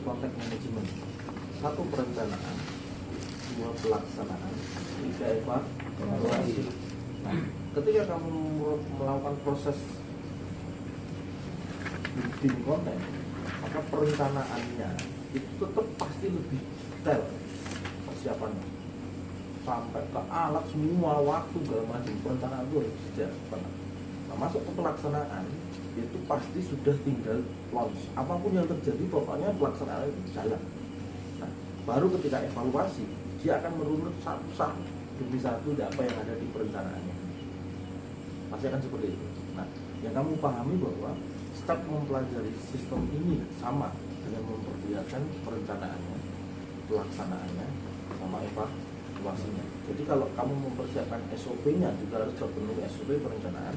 konteks manajemen. 1 perencanaan, 2 pelaksanaan, 3 evaluasi. Nah, ketika kamu melakukan proses bikin konten, maka perencanaannya itu tetap pasti lebih detail persiapannya, sampai ke alat semua, waktu segala macam. Perencanaan itu harus dijalankan. Nah, masuk ke pelaksanaan itu pasti sudah tinggal launch. Apapun yang terjadi, pokoknya pelaksanaan itu jalan. Nah, baru ketika evaluasi dia akan merunut satu demi satu apa yang ada di perencanaannya. Pasti akan seperti itu. Nah, yang kamu pahami bahwa step mempelajari sistem ini sama dengan memperlihatkan perencanaannya, pelaksanaannya, sama evaluasinya. Jadi kalau kamu mempersiapkan SOP-nya juga harus terpenuhi SOP perencanaan,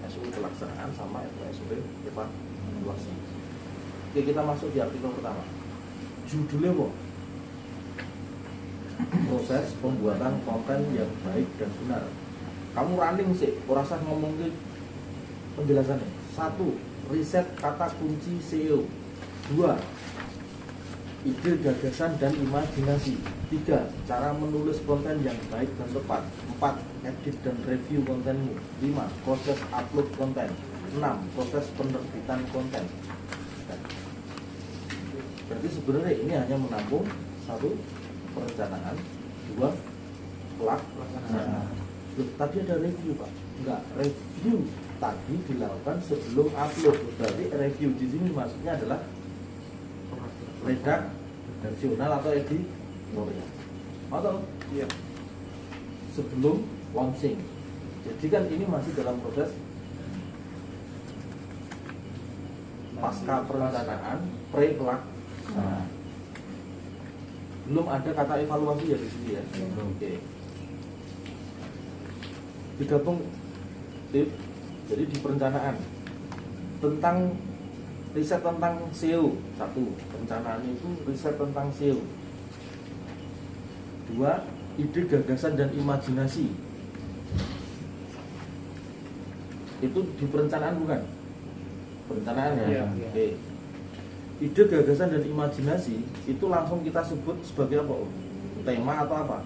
SOP pelaksanaan, sama SOP evaluasi. Oke, kita masuk di artikel pertama. Judulnya apa? Proses pembuatan konten yang baik dan benar. Kamu running sih, ora usah ngomong ke penjelasannya. 1. Riset kata kunci SEO. 2. Ide, gagasan, dan imajinasi. 3. Cara menulis konten yang baik dan tepat. 4. Edit dan review kontenmu. 5. Proses upload konten. 6. Proses penerbitan konten. Berarti sebenarnya ini hanya menampung 1. Perencanaan, 2. Pelaksanaan. Tadi ada review, Pak? Enggak, review tadi dilakukan sebelum upload. Berarti review di sini maksudnya adalah redaksional atau editorial. Atau iya, sebelum launching. Jadi kan ini masih dalam proses pasca perencanaan, pre-pelaksanaan. Belum ada kata evaluasi ya di sini ya. Oke. Digabung tip. Jadi di perencanaan tentang riset tentang SEO. 1. Perencanaan itu riset tentang SEO. 2. Ide, gagasan, dan imajinasi. Itu di perencanaan bukan? Perencanaan ya. Iya. Oke. Ide, gagasan, dan imajinasi itu langsung kita sebut sebagai apa? Tema atau apa?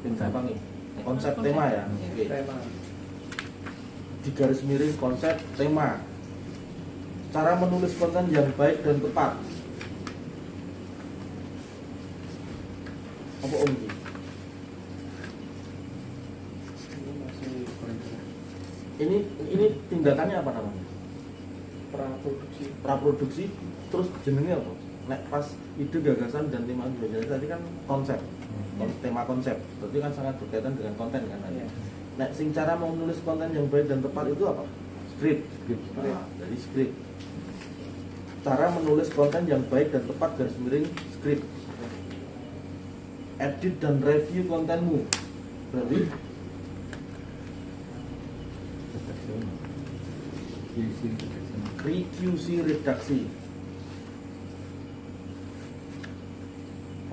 Apa nih? Konsep tema ya. Oke. Tema. Di garis miring konsep tema. Cara menulis konten yang baik dan tepat. Apa Om? Ini tindakannya apa namanya? Praproduksi. Terus jenengnya apa? Nek pas ide, gagasan, dan tema tadi kan konsep. Tema konsep. Berarti kan sangat berkaitan dengan konten kan. Iya. Nek sing cara mau menulis konten yang baik dan tepat itu apa? Script. Nah, dari script. Cara menulis konten yang baik dan tepat garis miring script. Edit dan review kontenmu. Berarti QC redaksi.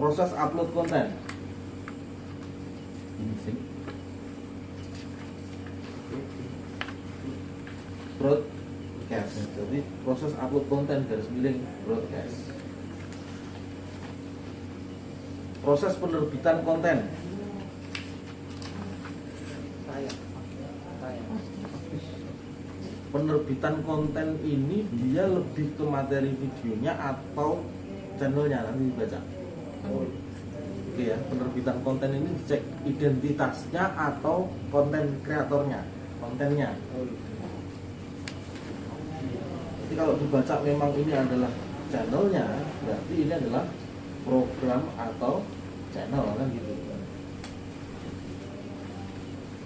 Proses upload konten. Broadcast. Jadi proses upload konten garis miring broadcast. Proses penerbitan konten. Penerbitan konten ini dia lebih ke materi videonya atau channelnya, nanti dibaca. Oke ya, penerbitan konten ini cek identitasnya atau konten kreatornya, kontennya. Jadi kalau dibaca memang ini adalah channelnya, berarti ini adalah program atau channel kan gitu.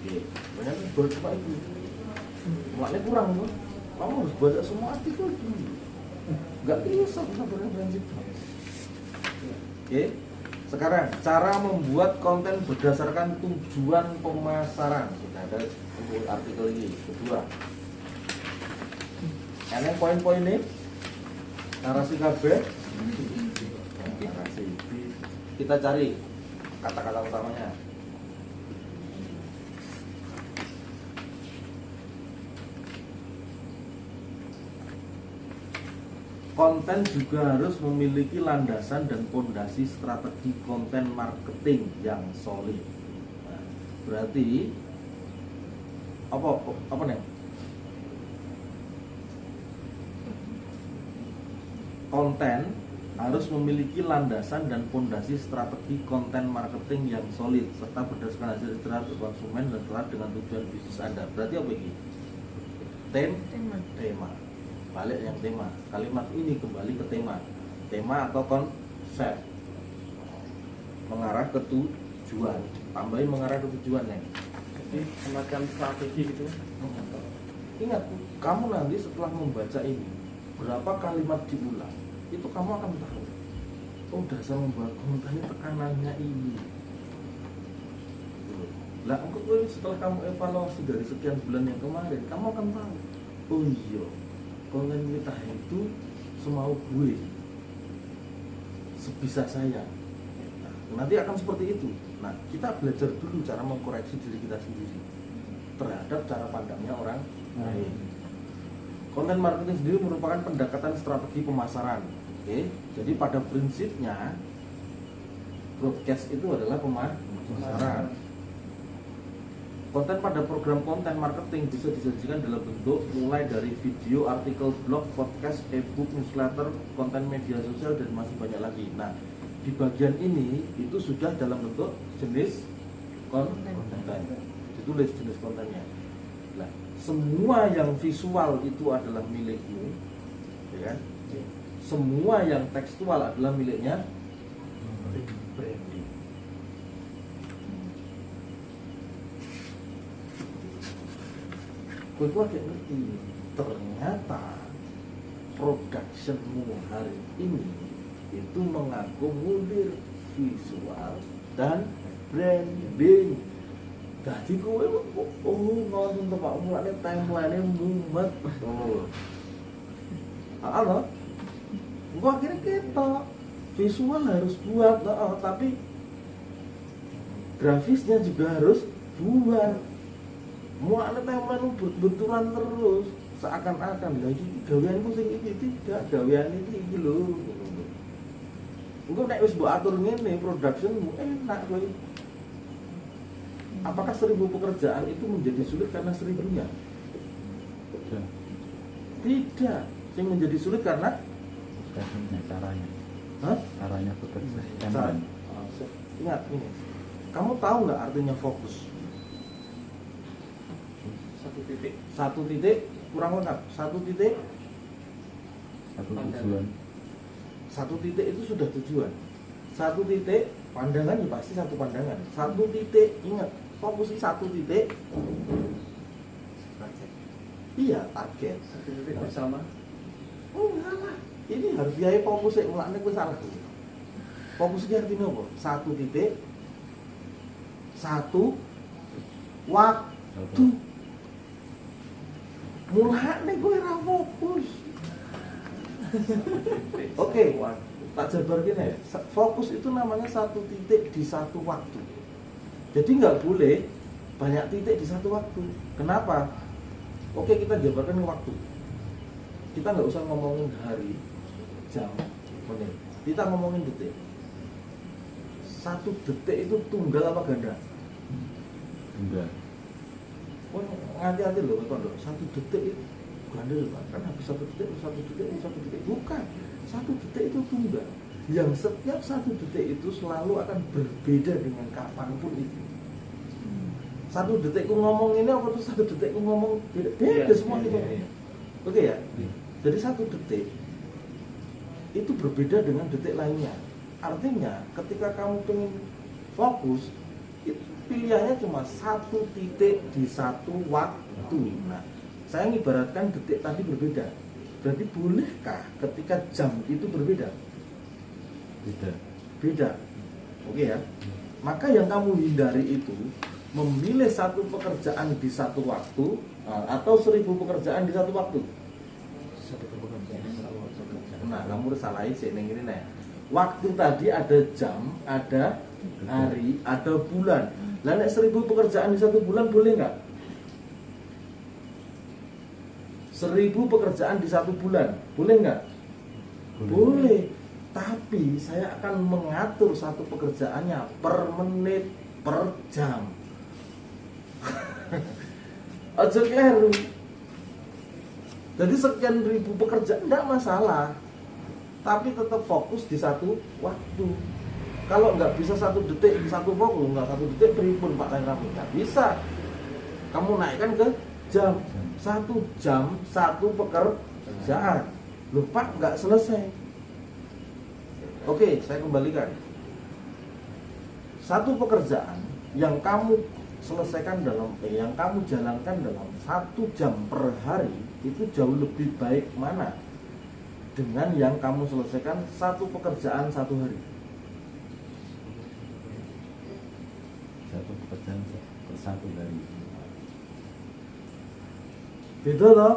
Oke, banyak baca cuma itu. Maknanya kurang tuh. Kamu harus baca semua artikel dulu. Enggak bisa kita berprinsip. Oke. Sekarang cara membuat konten berdasarkan tujuan pemasaran. Kita ada artikel ini kedua. Ini poin-poin ini narasi KB. Narasi. Kita cari kata-kata utamanya. konten juga harus memiliki landasan dan fondasi strategi konten marketing yang solid. Nah, berarti apa nih? Konten harus memiliki landasan dan fondasi strategi konten marketing yang solid serta berdasarkan hasil istirahat konsumen dan sesuai dengan tujuan bisnis Anda. Berarti apa ini? Tema. Balik yang tema. Kalimat ini kembali ke tema. Tema atau konsep. Mengarah ke tujuan. Tambahin mengarah ke tujuan ya. Jadi semacam strategi gitu. Ingat, kamu nanti setelah membaca ini berapa kalimat diulang, itu kamu akan tahu. Oh, dasar membuat konten tekanannya ini. Lah, setelah kamu evaluasi dari sekian bulan yang kemarin, kamu akan tahu. Oh iya, konten kita itu semau gue, sebisa saya. Nah, nanti akan seperti itu. Nah, kita belajar dulu cara mengkoreksi diri kita sendiri terhadap cara pandangnya orang lain. Konten marketing sendiri merupakan pendekatan strategi pemasaran. Oke, jadi pada prinsipnya broadcast itu adalah pemasaran. Konten pada program konten marketing bisa disajikan dalam bentuk mulai dari video, artikel, blog, podcast, e-book, newsletter, konten media sosial dan masih banyak lagi. Nah, di bagian ini itu sudah dalam bentuk jenis konten. Ditulis jenis kontennya. Nah, semua yang visual itu adalah milikmu, ya kan? Semua yang tekstual adalah miliknya branding. Gue agak ngerti, ternyata productionmu hari ini itu mengakomodir visual dan branding. Jadi gue nonton tempat mulanya timeline-nya mumet. Halo. Gue akhirnya ketok visual harus buat, tapi grafisnya juga harus buat. Mulanya timeline benturan terus, seakan-akan lagi gaweanku sing iki tidak, gawean iki lho. Engko nek wis mbok atur ngene productionmu enak kowe. Apakah 1000 pekerjaan itu menjadi sulit karena 1000-nya? Tidak. Yang menjadi sulit karena caranya. Hah? Caranya bekerja. Ingat ini. Kamu tahu nggak artinya fokus? Satu titik kurang lengkap. Satu titik tujuan. Satu titik itu sudah tujuan. Satu titik pandangan ya pasti satu pandangan. Satu titik, ingat, fokus di satu titik. Iya, target. Satu titik bersama. Oh, enggak. Ini harus dia fokus sih, mulane kowe salah. Fokus iki artinya apa? Satu titik. Satu waktu. Mulane kowe ora fokus. Oke, tak jabar gini. Fokus itu namanya satu titik di satu waktu. Jadi nggak boleh banyak titik di satu waktu. Kenapa? Oke, kita jabarkan waktu. Kita nggak usah ngomongin hari, jam, menit. Kita ngomongin detik. Satu detik itu tunggal apa ganda? Enggak. Oh, hati-hati loh, Tondo. Satu detik itu ganda loh, kan habis satu detik. Bukan. Satu detik itu tunggal. Yang setiap satu detik itu selalu akan berbeda dengan kapanpun itu. Satu detikku ngomong ini, apa tuh satu detikku ngomong beda semua itu. Oke ya? Jadi satu detik itu berbeda dengan detik lainnya. Artinya ketika kamu ingin fokus, itu pilihannya cuma satu titik di satu waktu. Nah, saya mengibaratkan detik tadi berbeda. Berarti bolehkah ketika jam itu berbeda? Beda. Oke ya? Maka yang kamu hindari itu memilih satu pekerjaan di satu waktu atau 1000 pekerjaan di satu waktu. Nah, kamu udah salahin sih ini nih. Waktu tadi ada jam, ada hari, ada bulan. Lah nek 1000 pekerjaan di satu bulan boleh nggak? 1000 pekerjaan di satu bulan boleh nggak? Boleh. Tapi saya akan mengatur satu pekerjaannya per menit, per jam. Ojo kleru. Jadi sekian ribu pekerjaan enggak masalah. Tapi tetap fokus di satu waktu. Kalau nggak bisa 1 detik satu fokus, nggak 1 detik pripun Pak Rafi, nggak bisa. Kamu naikkan ke jam, 1 jam 1 pekerjaan. Loh Pak, nggak selesai. Oke, saya kembalikan. Satu pekerjaan yang kamu selesaikan yang kamu jalankan dalam 1 jam per hari itu jauh lebih baik mana dengan yang kamu selesaikan satu pekerjaan 1 hari. Satu pekerjaan per 1 hari. Beda toh?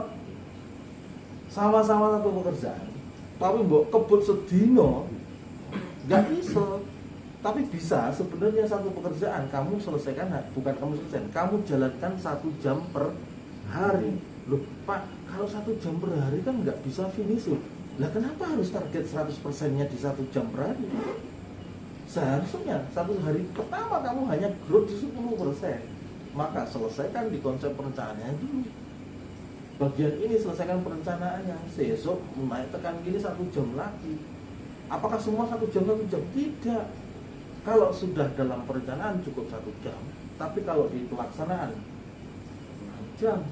Sama-sama satu pekerjaan, tapi mbok kebut sedino nggak bisa. Tapi bisa sebenarnya satu pekerjaan kamu selesaikan, bukan kamu selesaikan, kamu jalankan 1 jam per hari. Loh Pak, kalau 1 jam per hari kan nggak bisa finish. Lah kenapa harus target 100%-nya di 1 jam per hari? Seharusnya 1 hari pertama kamu hanya growth di 10%. Maka selesaikan di konsep perencanaannya dulu. Bagian ini selesaikan perencanaannya. Besok mulai tekan gini 1 jam lagi. Apakah semua 1 jam 1 jam? Tidak. Kalau sudah dalam perencanaan cukup 1 jam. Tapi kalau di pelaksanaan 6 jam.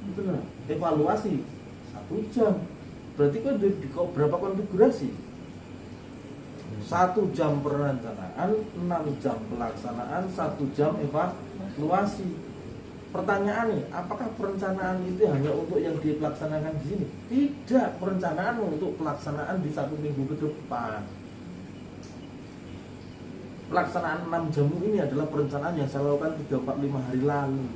Betul. Evaluasi 1 jam. Berarti kan di berapa konfigurasi? 1 jam perencanaan, 6 jam pelaksanaan, 1 jam evaluasi. Pertanyaan nih, apakah perencanaan itu hanya untuk yang dilaksanakan di sini? Tidak, perencanaan untuk pelaksanaan di 1 minggu ke depan. Pelaksanaan 6 jam ini adalah perencanaan yang saya lakukan 3-4-5 hari lalu.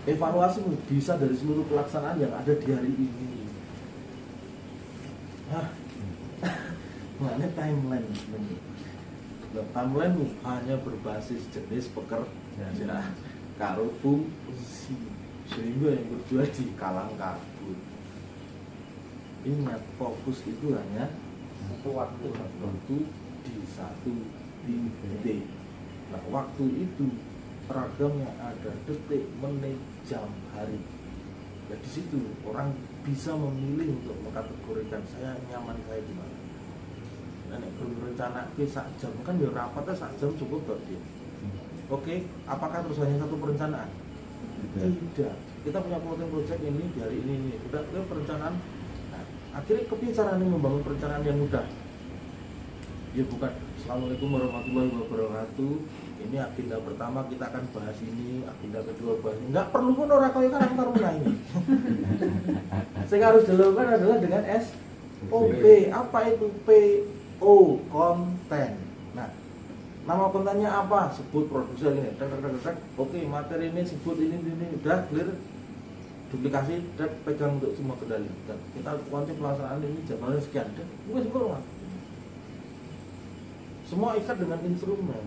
Evaluasi bisa dari seluruh pelaksanaan yang ada di hari ini. Makanya timeline. Timeline hanya berbasis jenis pekerjaan karo fungsi, sehingga yang berdua di kalang kabut. Ingat, fokus itu hanya satu waktu di 1 titik. Nah, waktu itu ragamnya ada detik, menit, jam, hari. Ya di situ orang bisa memilih untuk mengkategorikan saya nyaman saya di mana. Nah, nek rencana ke sak jam kan ya rapatnya sak jam cukup kok dia. Oke, apakah terus hanya satu perencanaan? Tidak. Kita punya floating project ini di hari ini. Udah perencanaan. Nah, akhirnya kepiye caranya membangun perencanaan yang mudah? Ya bukan. Assalamualaikum warahmatullahi wabarakatuh. Ini agenda pertama kita akan bahas ini, agenda kedua bahas ini. Enggak perlu pun orang kaya kan taruna ini. Sehingga harus dilakukan adalah dengan SOP. Apa itu PO? Konten. Nah, nama kontennya apa? Sebut produser ini. Oke, materi ini sebut ini udah clear. Duplikasi dan pegang untuk semua kendali. Dan kita konsep pelaksanaan ini jadwalnya sekian. Dan bukan sempurna. Semua ikat dengan instrumen.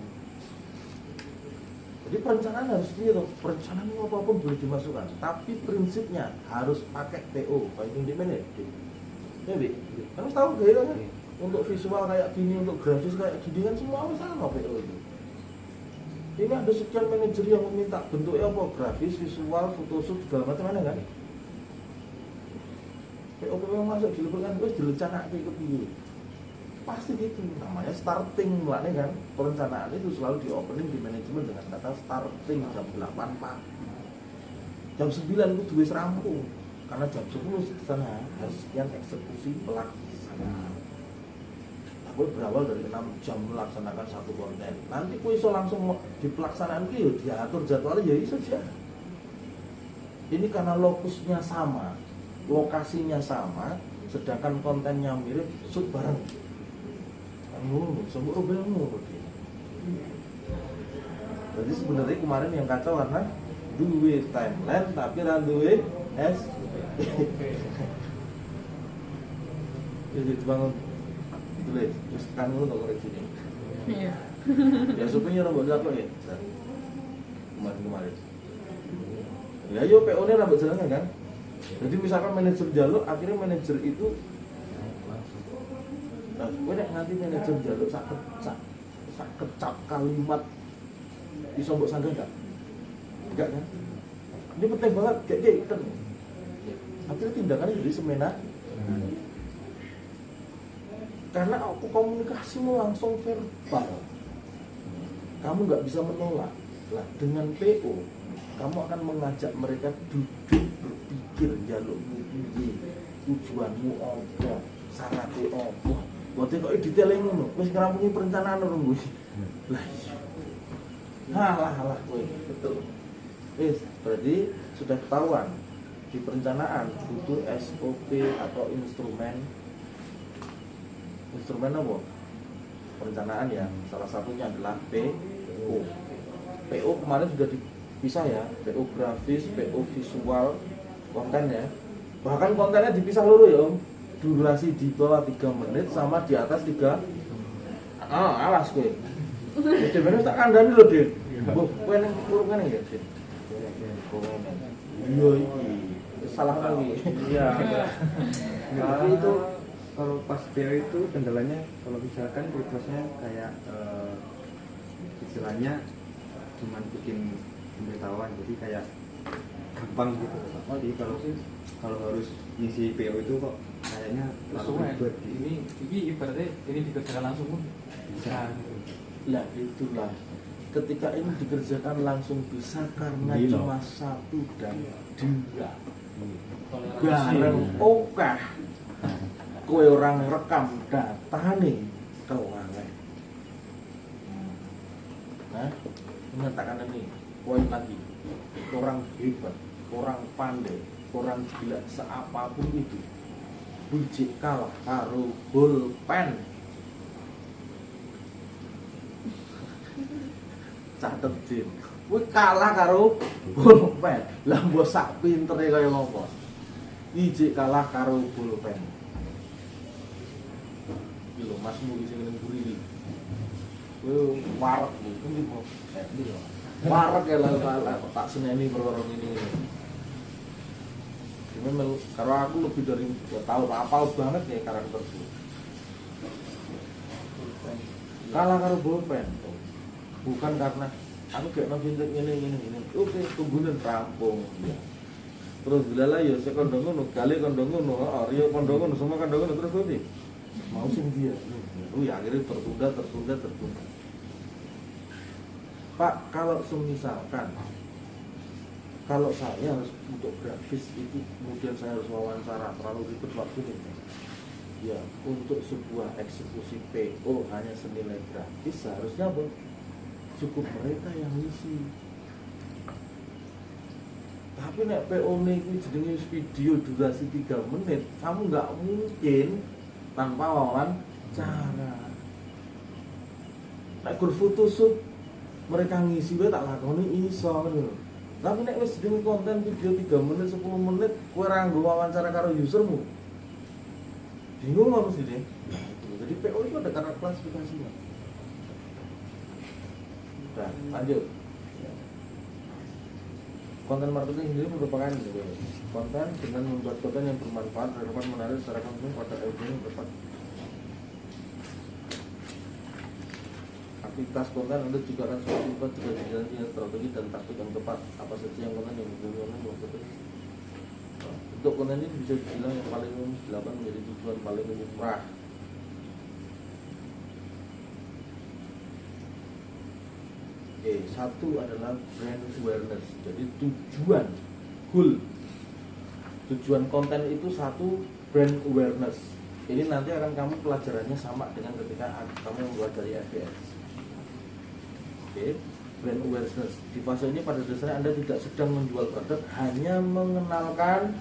Jadi perencanaan harus gitu. Perencanaan apapun boleh dimasukkan, tapi prinsipnya harus pakai PO, finding demand ya. Ya, Bi. Kamu tahu gaya kan? Untuk visual kayak gini, untuk grafis kayak gini kan semua sama PO itu. Ini ada sekian manajer yang meminta bentuknya apa? Grafis, visual, photoshoot, segala macam mana kan? PO yang masuk dileburkan terus direncanakan ke piye. Pasti gitu, namanya starting mulanya kan. Perencanaan itu selalu di opening di manajemen dengan kata starting jam 8 pagi. Jam 9 itu wis rampung. Karena jam 10 sana harus sekian eksekusi pelaksanaan. Aku berawal dari 6 jam melaksanakan satu konten. Nanti aku iso langsung di pelaksanaan itu diatur jadwalnya ya iso aja. Ini karena lokusnya sama, lokasinya sama, sedangkan kontennya mirip, shoot bareng. Semua belum. Jadi sebenarnya kemarin yang kacau karena duwe timeline tapi ra duwe jadi bangun tulis terus kan lu nggak koreksi ini. Iya. Ya supaya rambut apa ya? Kemarin. Ya yo PO nya rambut jalan kan? Jadi misalkan manajer jaluk, akhirnya manajer itu nah, gue nanti manajer jaluk sak kecap kalimat bisa mbok sanggah enggak kan? Ini penting banget kayak gitu. Akhirnya tindakannya jadi semena. Karena aku komunikasimu langsung verbal, kamu nggak bisa menolak. Lah dengan PO, kamu akan mengajak mereka duduk berpikir jalukmu piye, tujuanmu apa, syaratnya apa. Boten kok detailnya ngono, wis ngrampungi perencanaan ngono kuwi. Lah iya. Halah kowe, betul. Wis, berarti sudah ketahuan di perencanaan butuh SOP atau instrumen apa? Perencanaan ya, salah satunya adalah PO. PO kemarin sudah dipisah ya, PO grafis, PO visual, konten ya. Bahkan kontennya dipisah dulu ya, durasi di bawah 3 menit sama di atas 3. Alas kowe. Wis bener tak kandhani lho, Dit. Kowe nang kurung ngene ya, Dit. Iya iki. Salah lagi. Iya. Tapi itu kalau pas PO itu kendalanya kalau misalkan prosesnya kayak istilahnya cuman bikin pemberitahuan, jadi kayak gampang gitu. Jadi kalau harus ngisi PO itu kok kayaknya terlalu ribet gitu. Ini ibaratnya ini dikerjakan langsung pun bisa gitu. Lah itulah, ketika ini dikerjakan langsung bisa karena cuma 1 dan 2 bareng oke. Kowe orang rekam datane kelangan. Nah, mengatakan ini poin lagi, orang hebat, orang pandai, orang gila seapapun itu, biji kalah karo pulpen. Catet Jin, kowe kalah karo pulpen. Lah mbok sak pintere kaya ngopo? Biji kalah karo pulpen. Iki lho masmu iki sing ning mburi iki. Kowe warek iki kok iki lho. Warek ya lah tak seneni perkara ngene. Cuman karo aku lebih dari 2 tahun apal banget ya karakterku. Kalah karo pulpen. Bukan karena aku kayak nonton ini. Oke, tungguin rampung ya. Terus bila ya saya kondong ngono, kali kondong ngono, Rio kondong ngono, semua kondong ngono terus nanti mau sing dia. Ya akhirnya tertunda. Pak, kalau semisalkan kalau saya harus untuk grafis itu kemudian saya harus wawancara terlalu ribet waktunya. Ya, untuk sebuah eksekusi PO hanya senilai gratis seharusnya cukup mereka yang ngisi. Tapi nek PO ini jenenge video durasi 3 menit, kamu nggak mungkin tanpa wawancara. Nek kur photoshoot mereka ngisi wae tak lakoni iso ngono. Tapi nek wis jenenge konten video 3 menit 10 menit kowe ora nggo wawancara karo usermu. Bingung apa sih deh? Jadi PO itu ada karena klasifikasinya. Nah, lanjut. Konten marketing sendiri merupakan konten dengan membuat konten yang bermanfaat, relevan, menarik secara konten pada audiens yang tepat. Aktivitas konten Anda juga akan seperti itu jika dijalankan strategi dan taktik yang tepat. Apa saja yang konten yang betul-betul untuk konten ini bisa dibilang yang paling umum dilakukan menjadi tujuan paling lumrah. Satu adalah brand awareness. Jadi tujuan konten itu satu, brand awareness. Ini nanti akan kamu pelajarannya sama dengan ketika kamu membuat dari FBS. Brand awareness. Di fase ini pada dasarnya Anda tidak sedang menjual produk, hanya mengenalkan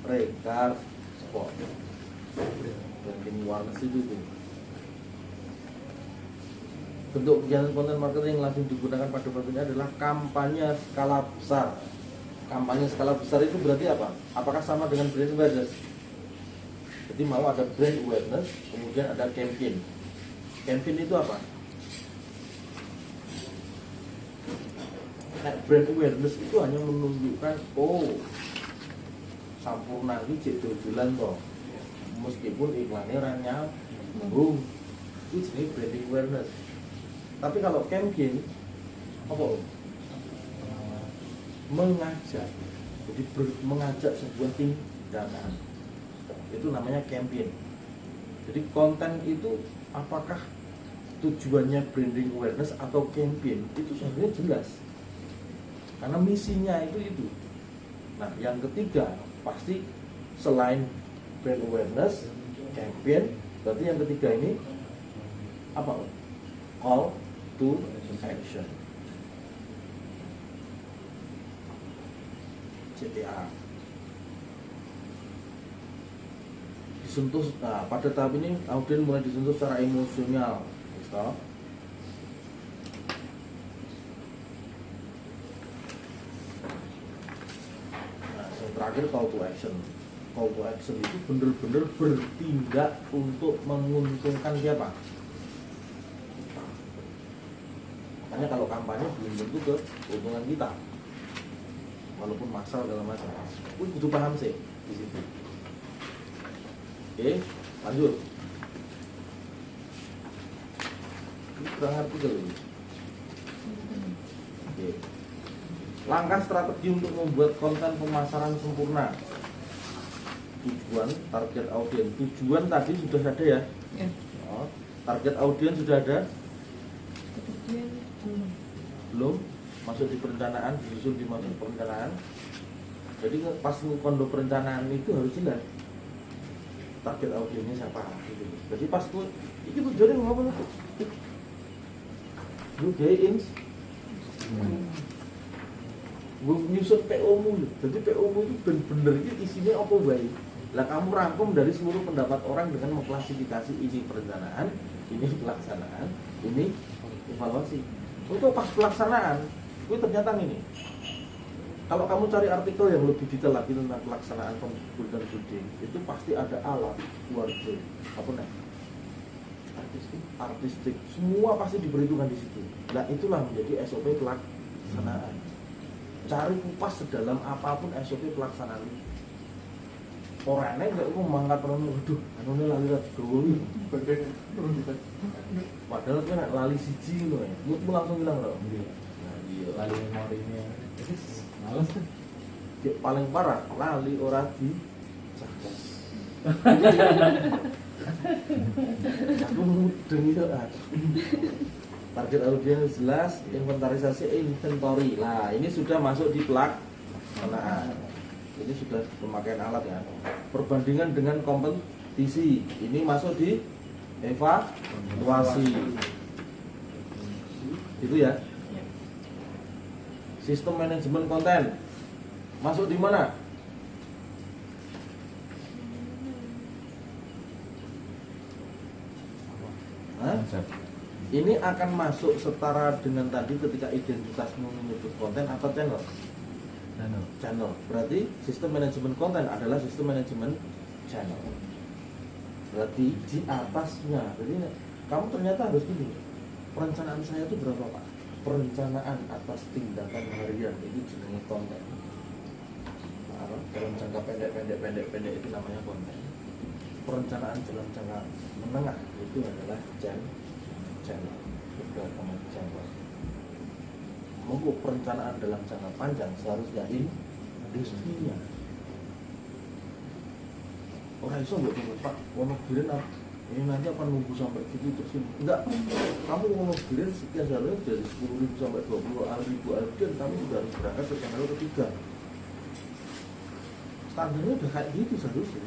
regard spot. Branding awareness itu. Bentuk kegiatan konten marketing yang langsung digunakan pada fase ini adalah kampanye skala besar. Kampanye skala besar itu berarti apa? Apakah sama dengan brand awareness? Jadi mau ada brand awareness, kemudian ada campaign. Campaign itu apa? Nah, brand awareness itu hanya menunjukkan Sampurna iki cek dodolan to. Meskipun iklannya orangnya itu jenis branding awareness. Tapi kalau campaign apa? Mengajak. Jadi mengajak sebuah tindakan. Itu namanya campaign. Jadi konten itu apakah tujuannya branding awareness atau campaign itu sebenarnya jelas. Karena misinya itu. Nah, yang ketiga pasti selain brand awareness, campaign, berarti yang ketiga ini apa? Call to action. CTA. Disentuh, nah, pada tahap ini audien mulai disentuh secara emosional. Stop. Nah, yang terakhir call to action. Call to action itu benar-benar bertindak untuk menguntungkan siapa? Makanya kalau kampanye belum tentu ke keuntungan kita, walaupun massal dalam macam. Aku butuh paham sih di situ. Oke, lanjut. Ini kurang ngerti kali ini. Oke. Langkah strategi untuk membuat konten pemasaran sempurna. Tujuan, target audiens. Tujuan tadi sudah ada ya? Ya. Oh, target audiens sudah ada? Belum? Masuk di perencanaan, disusun di masuk perencanaan. Jadi pas kondo perencanaan itu harus jelas target audiensnya siapa gitu. Jadi pas tuh ini tujuannya ngapa tuh? Gue gains gue nyusun PO mu. Jadi PO mu itu bener-bener isinya apa baik. Lah kamu rangkum dari seluruh pendapat orang dengan mengklasifikasi ini perencanaan, ini pelaksanaan, ini evaluasi. Untuk pas pelaksanaan, gue ternyata ini. Kalau kamu cari artikel yang lebih detail lagi tentang pelaksanaan pembudayaan buding, itu pasti ada alat, wardrobe, apa nih? Artistik, semua pasti diperhitungkan di situ. Nah itulah menjadi SOP pelaksanaan. Cari kupas sedalam apapun SOP pelaksanaan. Orangnya nggak mau mangkat orang, waduh, anunya lali lagi gawali. Padahal kan lali siji loh ya, moodmu langsung hilang loh. Nah, iya, lali memorinya. Males. Paling parah lali ora di cacat. Aku mudeng itu kan. Target audiens jelas, inventarisasi inventory. Nah, ini sudah masuk di pelaksanaan. Ini sudah pemakaian alat ya. Perbandingan dengan kompetisi. Ini masuk di evaluasi. Itu ya. Sistem manajemen konten masuk di mana? Hah? Ini akan masuk setara dengan tadi ketika identitasmu menyebut konten atau channel? Channel. Berarti sistem manajemen konten adalah sistem manajemen channel. Berarti di atasnya. Jadi kamu ternyata harus gini. Perencanaan saya itu berapa Pak? Perencanaan atas tindakan harian itu jenenge konten. Dalam jangka pendek itu namanya konten. Perencanaan dalam jangka menengah itu adalah channel. Mau perencanaan dalam jangka panjang seharusnya industrinya. Orang iso nggak tunggu Pak, wono giren ini nanti akan nunggu sampai gitu terus ini. Enggak, kamu wono giren sekian jalur dari 10.000 sampai 20.000 audien, kamu sudah harus berangkat ke channel ketiga. Standarnya udah kayak gitu seharusnya.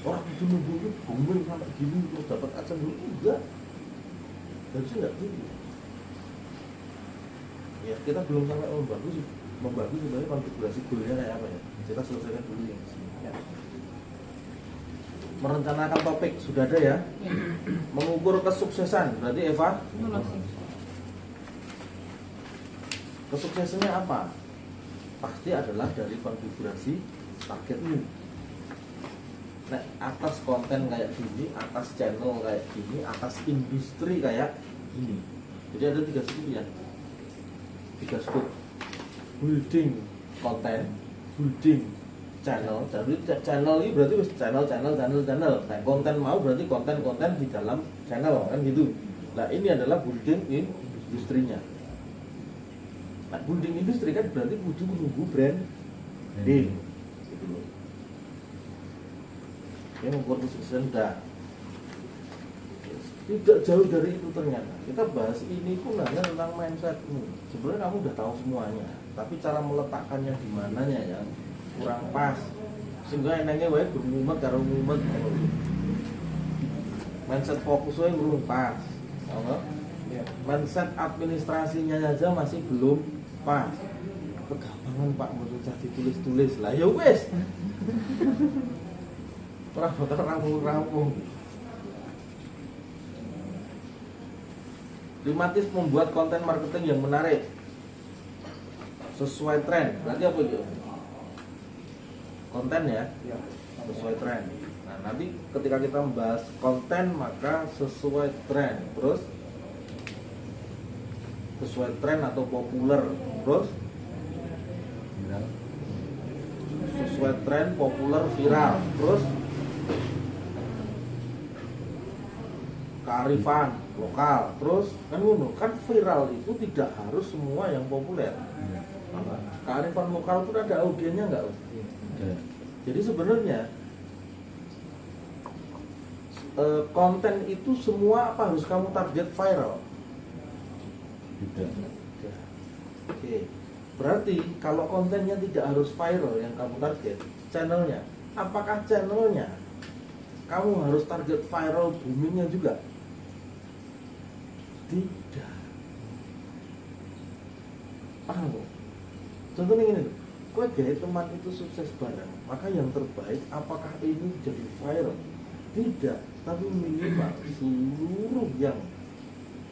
Orang itu nunggu booming sampai gini terus dapat adsense dulu enggak. Harusnya enggak gitu. Ya kita belum sampai membagi sebenarnya konfigurasi goalnya kayak apa ya. Kita selesaikan dulu yang di sini. Ya. Merencanakan topik sudah ada ya. Mengukur kesuksesan berarti Eva. Kesuksesannya apa? Pasti adalah dari konfigurasi targetmu. Nah, atas konten kayak gini, atas channel kayak gini, atas industri kayak gini. Jadi ada 3 scope ya. 3 scope. Building konten, building channel. Jadi channel ini berarti wis channel. Nah, konten mau berarti konten di dalam channel kan gitu. Nah, ini adalah building industrinya. Nah, building industri kan berarti kudu menunggu brand gitu loh. Yang mengukur kesuksesan dah. Tidak jauh dari itu ternyata. Kita bahas ini pun hanya tentang mindsetmu. Sebenarnya kamu udah tahu semuanya, tapi cara meletakkannya di mananya yang kurang pas. Sehingga enaknya wae bermumet karo mumet. Mindset fokusnya belum pas. Apa? Ya. Mindset administrasinya aja masih belum pas. Kegampangan Pak menurut ditulis-tulis lah ya wes. Ora bakal rampung-rampung. 5 tips membuat konten marketing yang menarik sesuai tren. Berarti apa itu? Konten ya, sesuai tren. Nah, nanti ketika kita membahas konten maka sesuai tren. Terus sesuai tren atau populer. Terus Viral. sesuai tren, populer, viral. Terus kearifan lokal. Terus kan ngono, kan viral itu tidak harus semua yang populer. Iya. Kearifan lokal pun ada audiennya enggak? Ada. Jadi sebenarnya konten itu semua apa harus kamu target viral? Tidak. Oke. Berarti kalau kontennya tidak harus viral yang kamu target, channelnya, apakah channelnya kamu harus target viral boomingnya juga? Tidak. Paham kok? Contohnya gini loh, kowe gawe teman itu sukses bareng, maka yang terbaik apakah ini jadi viral? Tidak, tapi minimal seluruh yang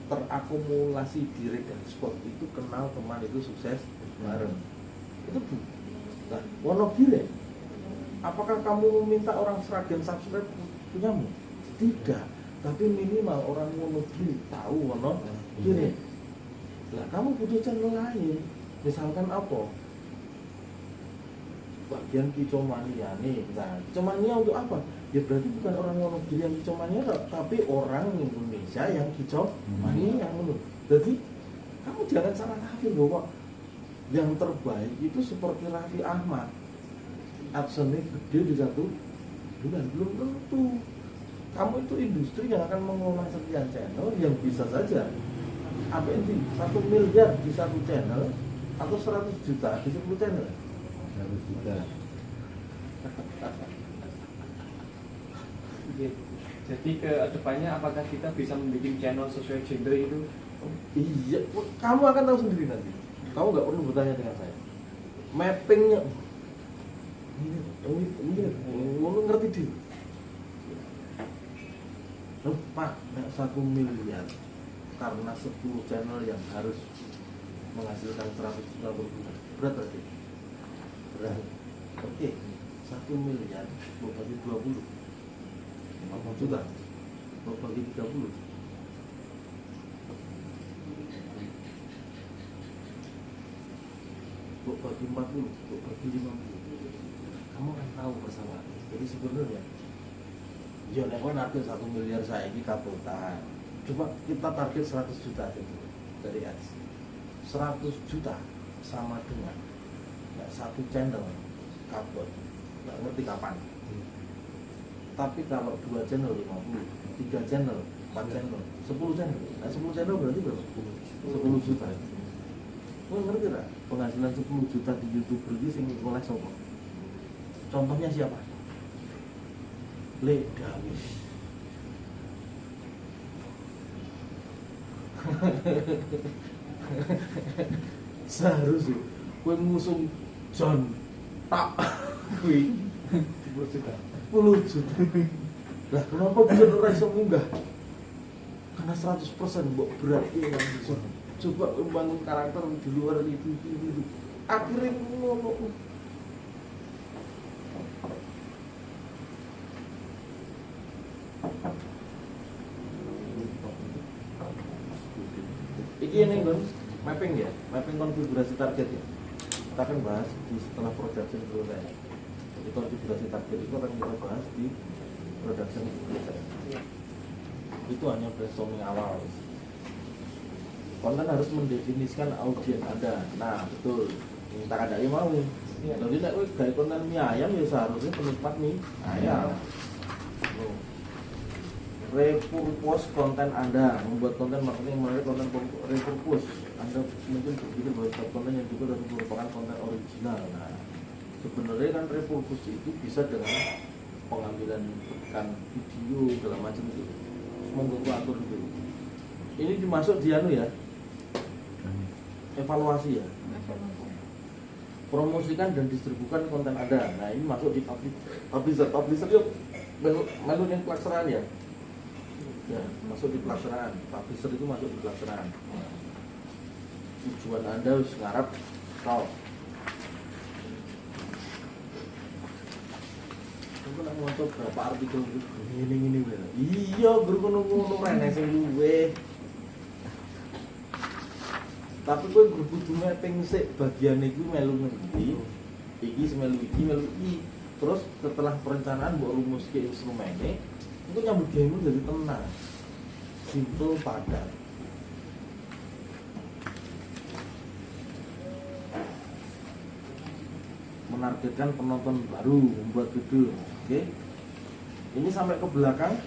terakumulasi di Regan Spot itu kenal teman itu sukses bareng. Itu bu. Nah, Wonogiri, apakah kamu meminta orang Sragen subscribe punyamu? Tidak, tapi minimal orang Wonogiri tahu Wonogiri. Lah, kamu butuh channel lain. Misalkan apa? Bagian kicomania nih. Nah, kicomania untuk apa? Ya berarti bukan orang Wonogiri yang kicomania, tapi orang Indonesia yang kicomania menurut. Jadi kamu jangan salah kafir bahwa yang terbaik itu seperti Raffi Ahmad. Adsense gede di 1 bulan, belum tentu. Kamu itu industri yang akan mengelola sekian channel yang bisa saja apa ini 1 miliar di 1 channel atau 100 juta di 10 channel. 100 juta. Jadi ke depannya apakah kita bisa membuat channel sesuai genre itu? Iya, kamu akan tahu sendiri nanti. Kamu nggak perlu bertanya dengan saya. Mappingnya ini ngerti dia. Loh, Pak, 1 miliar karena 10 channel yang harus menghasilkan 100 juta per bulan. Berat berarti? Berat. Oke, 1 miliar bagi 20 50 juta bagi 30 bagi 40 bagi 50 kamu akan tahu bersama. Jadi sebenarnya ya nek kowe target 1 miliar saiki kabutan. Coba kita target 100 juta itu dari ads. 100 juta sama dengan satu channel kabut. Nggak ngerti kapan. Tapi kalau 2 channel 50, 3 channel, 4 channel, 10 channel. Nah 10 channel berarti berapa? 10 juta. Kamu ngerti gak? Penghasilan 10 juta di YouTuber ini sing oleh sapa? Contohnya siapa? Le Damis. Seharusnya kowe ngusung John tak kuwi 10 juta. 10 juta. Lah kenapa bisa ora iso munggah? Karena 100% mbok berarti yang bisa. Coba membangun karakter di luar itu. Akhirnya ngono. Iki ini kan mapping ya, mapping konfigurasi target ya. Kita akan bahas di setelah production selesai. Di konfigurasi target itu akan kita bahas di production proses. Itu hanya brainstorming awal. Konten harus mendefinisikan audiens Anda. Nah, betul. Minta kadai mau. Jadi nek kowe gawe konten mie ayam ya seharusnya penikmat mie ayam. Repurpose konten Anda, membuat konten marketing menarik konten repurpose. Anda mungkin berpikir bahwa setiap konten yang juga merupakan konten original. Nah, sebenarnya kan repurpose itu bisa dengan pengambilan tekan video segala macam itu. Semoga aku atur itu. Ini dimasuk di anu ya. Evaluasi ya. Promosikan dan distribusikan konten Anda. Nah, ini masuk di publisher yuk. Melu yang pelaksanaan ya. Ya, masuk di pelaksanaan. Publisher itu masuk di pelaksanaan. Tujuan Anda harus ngarap tau. Aku nak mau coba berapa artikel ini bener. Iya, berkono-kono rene sing luwe. Tapi kowe kudu mapping sik bagian iku melu ngendi. Iki melu iki. Terus setelah perencanaan mbok rumuske instrumene, itu nyambut gawe jadi tenang. Simple padat. Menargetkan penonton baru, membuat video. Oke. Ini sampai ke belakang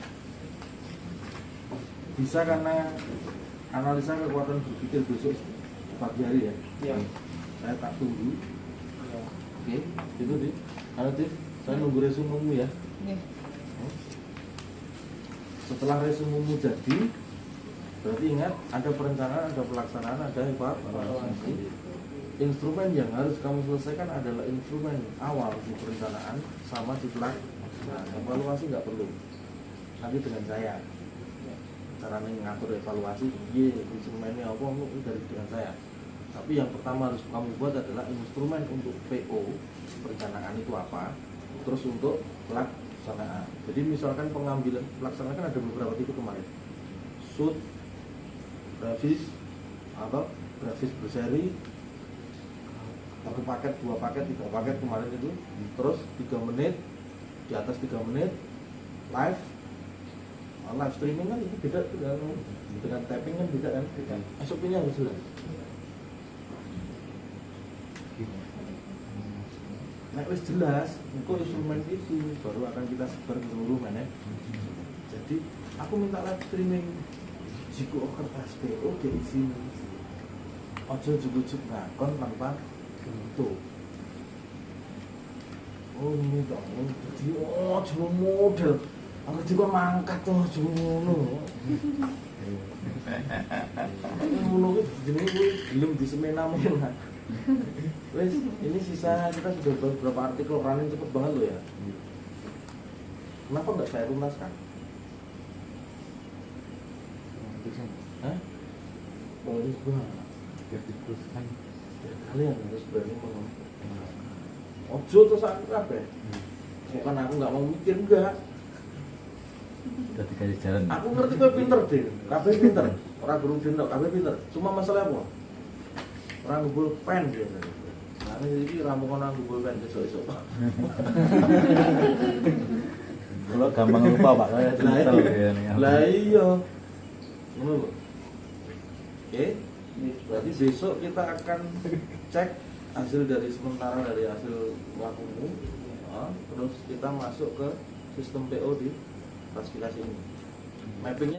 bisa karena analisa kekuatan berpikir besok pagi hari ya. Iya. Saya tak tunggu. Oke, itu deh. Anotif, saya nunggu resumemu ya. Setelah resumemu jadi, berarti ingat ada perencanaan, ada pelaksanaan, ada evaluasi. Instrumen yang harus kamu selesaikan adalah instrumen awal di perencanaan sama di pelaksanaan. Evaluasi nggak perlu. Nanti dengan saya. Cara mengatur evaluasi, instrumennya apa itu dari dengan saya. Tapi yang pertama harus kamu buat adalah instrumen untuk PO perencanaan itu apa, terus untuk pelaksanaan. Jadi misalkan pengambilan pelaksanaan kan ada beberapa tipe kemarin, shoot, grafis atau grafis berseri, satu paket, dua paket, tiga paket kemarin itu, terus 3 menit, di atas 3 menit, live streaming kan itu beda dengan tapping kan beda kan, SOP-nya harus jelas. Nah, wis jelas, itu instrumen itu baru akan kita sebar ke seluruh mana. Jadi aku minta live streaming jika kertas PO diisi ojo jujuk ngakon tanpa bentuk. Oh ini dong, jadi ojo model. Aku juga mangkat tuh ngono. Ngono iki jenenge kuwi gelem disemena-mena. Wes, ini sisa kita sudah beberapa artikel running cepet banget loh ya. Kenapa nggak saya tuntaskan? Hah? Bagus banget. Diteruskan. Kalian harus berani ngomong. Ojo terus aku kabeh. Bukan aku nggak mau mikir enggak. Udah dikasih jalan. Aku ngerti kowe pinter, Din. Kabeh pinter. Ora guru Din tok, kabeh pinter. Cuma masalah apa? Ora ngumpul pen biasanya. Nah, ini ramu kono ngumpul pen besok-besok. Kalau gampang lupa Pak, saya cerita ya nih. Lah iya. Ngono lho. Oke. Berarti besok kita akan cek hasil dari sementara dari hasil lakumu. Terus kita masuk ke sistem PO di klasifikasi ini. Mappingnya